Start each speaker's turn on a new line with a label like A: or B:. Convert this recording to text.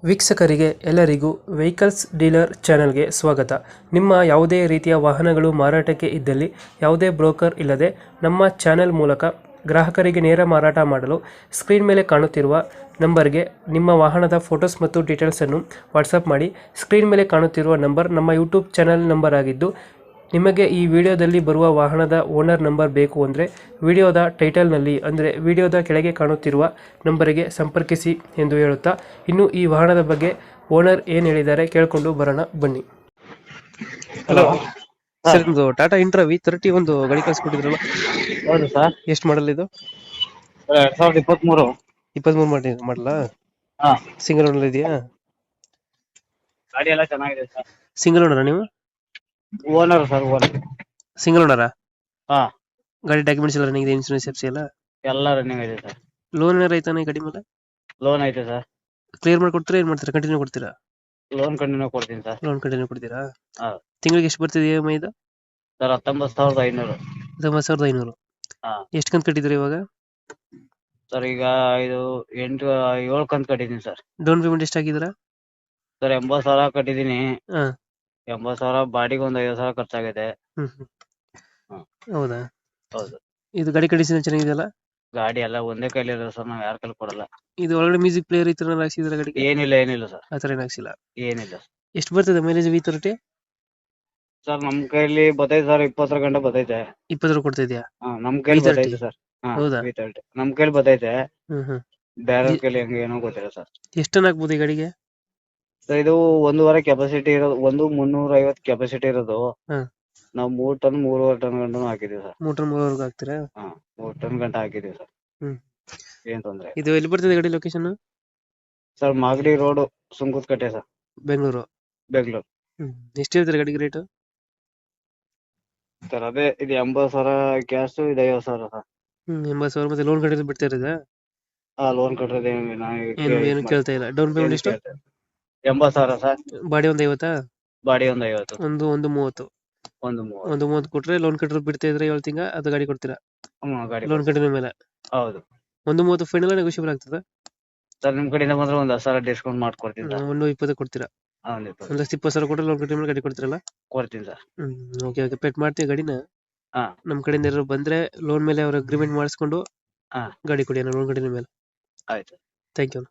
A: ವೀಕ್ಷಕರಿಗೆ ಎಲ್ಲರಿಗೂ vehicles dealer ಚಾನೆಲ್ಗೆ ಸ್ವಾಗತ. ನಿಮ್ಮ ಯಾವುದೇ ರೀತಿಯ ವಾಹನಗಳು ಮಾರಾಟಕ್ಕೆ ಇದ್ದಲ್ಲಿ ಯಾವುದೇ ಬ್ರೋಕರ್ ಇಲ್ಲದೆ ನಮ್ಮ ಚಾನೆಲ್ ಮೂಲಕ ಗ್ರಾಹಕರಿಗೆ ನೇರ ಮಾರಾಟ ಮಾಡಲು ಸ್ಕ್ರೀನ್ ಮೇಲೆ ಕಾಣುತ್ತಿರುವ ನಂಬರ್ಗೆ ನಿಮ್ಮ ವಾಹನದ ಫೋಟೋಸ್ ಮತ್ತು ಡೀಟೇಲ್ಸನ್ನು ವಾಟ್ಸಪ್ ಮಾಡಿ. ಸ್ಕ್ರೀನ್ ಮೇಲೆ ಕಾಣುತ್ತಿರುವ ನಂಬರ್ ನಮ್ಮ ಯೂಟ್ಯೂಬ್ ಚಾನೆಲ್ ನಂಬರ್ ಆಗಿದ್ದು, ನಿಮಗೆ ಈ ವಿಡಿಯೋದಲ್ಲಿ ಬರುವ ವಾಹನದ ಓನರ್ ನಂಬರ್ ಬೇಕು ಅಂದರೆ ವಿಡಿಯೋದ ಟೈಟಲ್ನಲ್ಲಿ ಅಂದರೆ ವಿಡಿಯೋದ ಕೆಳಗೆ ಕಾಣುತ್ತಿರುವ ನಂಬರಿಗೆ ಸಂಪರ್ಕಿಸಿ ಎಂದು ಹೇಳುತ್ತಾ, ಇನ್ನು ಈ ವಾಹನದ ಬಗ್ಗೆ ಓನರ್ ಏನು ಹೇಳಿದ್ದಾರೆ ಕೇಳಿಕೊಂಡು ಬರೋಣ ಬನ್ನಿ. ಹಲೋ ಸರ್, ಒಂದು ಟಾಟಾ ಇಂಟ್ರಾ V30 ಒಂದು ಗಾಡಿ ಕಳಿಸ್ಕೊಟ್ಟಿದ್ರಲ್ಲ,
B: ಹೌದು ಸರ್.
A: ಎಷ್ಟು ಮಾಡಲ್ ಇದು?
B: 2023.
A: 23 ಮಾಡಲಾ?
B: ಹಾ,
A: ಸಿಂಗಲ್ ಓನರ್ ಇದೆಯಾ?
B: ಗಾಡಿ ಎಲ್ಲ ಚೆನ್ನಾಗಿದೆ ಸರ್.
A: ಸಿಂಗಲ್ ಓನರಾ ನೀವು?
B: Owner sir, owner.
A: ಸಿಂಗಲ್ ಓನರಾ?
B: ಹಾ,
A: ಗಾಡಿ ಡಾಕ್ಯುಮೆಂಟ್ಸ್ ಎಲ್ಲ ರನ್ನಿಂಗ್ ಇದೆ, ಇನ್ಶೂರೆನ್ಸ್ ಎಫ್ಸಿ ಎಲ್ಲ?
B: ಎಲ್ಲ ರನ್ನಿಂಗ್ ಇದೆ ಸರ್.
A: ಲೋನ್ ಏನಾರ ಐತಾನೆ ಈ ಗಾಡಿ ಮೇಲೆ?
B: ಲೋನ್ ಐತೆ ಸರ್.
A: ಕ್ಲಿಯರ್ ಮಾಡ್ಕೊಡ್ತೀರಾ, ಏನು ಮಾಡ್ತೀರಾ, ಕಂಟಿನ್ಯೂ ಕೊಡ್ತೀರಾ?
B: ಲೋನ್ ಕಂಟಿನ್ಯೂ ಕೊಡ್ತೀನಿ ಸರ್.
A: ಲೋನ್ ಕಂಟಿನ್ಯೂ ಕೊಡ್ತೀರಾ?
B: ಹಾ
A: ತಿಂಗಳಿಗೆ ಎಷ್ಟು ಬರ್ತಿದೆ EMI ಇದು?
B: ಸರ್, 19,500.
A: 19,500.
B: ಹಾ
A: ಎಷ್ಟು ಕಂತು ಕಟ್ಟಿದ್ರಿ ಇವಾಗ?
B: ಸರ್, ಈಗ ಇದು 7 ಕಂತು ಕಟ್ಟಿದ್ದೀನಿ ಸರ್.
A: ಡೌನ್ ಪೇಮೆಂಟ್ ಎಷ್ಟು ಹಾಕಿದ್ದೀರಾ?
B: ಸರ್, 80,000 ಕಟ್ಟಿದ್ದೀನಿ.
A: ಹಾ.
B: 80,000 ಬಾಡಿಗೆ ಒಂದು 50,000 ಖರ್ಚಾಗಿದೆ.
A: ಹ್ಮ್ ಹ್ಮ್.
B: ಹ್ಮ್.
A: ಹೌದಾ?
B: ಹೌದು.
A: ಇದು ಗಾಡಿ ಕಂಡೀಷನ್ ಚೆನ್ನಾಗಿದೆಯಲ್ಲ?
B: ಗಾಡಿ ಎಲ್ಲ ಒಂದೇ ಕೈಲಿ ಇರೋದು ಸರ್, ನಾವು ಯಾರ ಕೈಲಿ ಕೊಡಲ್ಲ.
A: ಇದು ಒಳಗಡೆ ಮ್ಯೂಸಿಕ್ ಪ್ಲೇಯರ್ ಈ ತರ ಹಾಕ್ಸಿದ್ರೆ ಗಾಡಿಗೆ?
B: ಏನಿಲ್ಲ ಸರ್,
A: ಆ ಥರ ಏನು ಹಾಕ್ಸಿಲ್ಲ?
B: ಏನಿಲ್ಲ.
A: ಎಷ್ಟು ಬರ್ತದೆ ಮೈಲೇಜ್ V30?
B: ಸರ್, ನಮ್ ಕೈಲಿ ಬತ್ತೈತೆ ಸರ್, 20 ಗಂಟೆ ಬತ್ತೈತೆ.
A: 20 ಕೊಡ್ತಾ ಇದೆಯಾ?
B: ನಮ್ ಕೈಲಿ
A: V30?
B: ಬತ್ತೈತೆ ಸರ್. ಹಾ,
A: ಹೌದಾ?
B: V30 ನಮ್ ಕೈಲಿ ಬತ್ತೈತೆ.
A: ಹ್ಮ್ ಹ್ಮ್.
B: ಬೇರೆ ಕೈಲಿ ಹೆಂಗೆ ಏನೋ ಗೊತ್ತಿಲ್ಲ ಸರ್.
A: ಎಷ್ಟು ಟನ್ ಹಾಕ್ಬೋದು ಈ ಗಾಡಿಗೆ?
B: ಸರ್, ಇದು 1.5 ಕೆಪಾಸಿಟಿ ಇರೋದು, 350 ಕೆಪಾಸಿಟಿ ಇರೋದು.
A: ಹಾ.
B: ನಾವು 3 ಟನ್ 3.5 ಟನ್ ಗಂಟು ಹಾಕಿದೀವಿ ಸರ್.
A: 3 ಟನ್ 3 ಹಾಕ್ತೀರಾ?
B: ಹಾ, 3 ಟನ್ ಗಂಟ ಹಾಕಿದೀವಿ ಸರ್.
A: ಹ್ಮ್.
B: ಏನ್ ತೊಂದ್ರೆ ಇಲ್ಲ.
A: ಇದು ಎಲ್ಲಿ ಬರ್ತದೆ ಗಾಡಿ location?
B: Sir, Magadi road, Sunkadakatte sir,
A: Bengaluru.
B: Bengaluru.
A: ಹ್ಮ್. ಎಷ್ಟು ಹೇಳ್ತೀರಾ ಗಾಡಿಗೆ ರೇಟು?
B: ಸರ್, ಅದೇ ಇದು 80,000 ಕ್ಯಾಶ್, ಇದು 50,000 ಸರ್.
A: 80,000 ಮತ್ತೆ ಲೋನ್ ಕಟ್ಟಿದ್ರೆ ಬಿಡ್ತಾ ಇರೋದಾ?
B: ಹಾ, ಲೋನ್ ಕಟ್ಟೋದು
A: ಏನು ಕೇಳ್ತಾ ಇಲ್ಲ. ಡೌನ್ ಪೇಮೆಂಟ್ ಎಷ್ಟು?
B: 80,000 ಸರ್.
A: ಬಾಡಿ ಒಂದು 50?
B: ಬಾಡಿ ಒಂದು 50.
A: ಒಂದು 30.
B: ಒಂದು 30.
A: ಒಂದು 30 ಕೊಟ್ರೆ ಲೋನ್ ಕಟ್ಟಿದ್ರೆ ಬಿಡ್ತಾ ಇದ್ರೆ 7 ತಿಂಗಳ ಅದು ಗಾಡಿ ಕೊಡ್ತೀರಾ?
B: ಗಾಡಿ
A: ಲೋನ್ ಕಟ್ಟಿದ ಮೇಲೆ?
B: ಹೌದು.
A: ಒಂದು 30 ಫೈನಲ್ ನೆಗೋಷಿಯಬಲ್ ಆಗ್ತದ?
B: ಸರ್, ನಿಮ್ ಕಡೆಯಿಂದ ಬಂದ್ರೆ ಒಂದು 10,000 ಡಿಸ್ಕೌಂಟ್ ಮಾಡ್ಕೊಡ್ತೀನಿ ಸರ್.
A: ಒಂದು 20 ಕೊಡ್ತೀರಾ?
B: ಒಂದು 20
A: ಒಂದು 20,000 ಕೊಟ್ಟರೆ ಲೋನ್ ಕಟ್ಟಿದ ಮೇಲೆ ಗಾಡಿ ಕೊಡ್ತೀರಲ್ಲ?
B: ಕೊಡ್ತೀನಿ ಸರ್.
A: ಓಕೆ ಪೇಟ್ ಮಾಡ್ತೀವಿ ಗಾಡಿನ.
B: ಹಾ.
A: ನಮ್ಮ ಕಡೆಯಿಂದ ಯಾರು ಬಂದ್ರೆ ಲೋನ್ ಮೇಲೆ ಅವ್ರ ಅಗ್ರಿಮೆಂಟ್ ಮಾಡಿಸ್ಕೊಂಡು
B: ಹಾ.
A: ಗಾಡಿ ಕೊಡಿ ಲೋನ್ ಕಟ್ಟಿದ ಮೇಲೆ.
B: ಆಯ್ತು.
A: Thank you.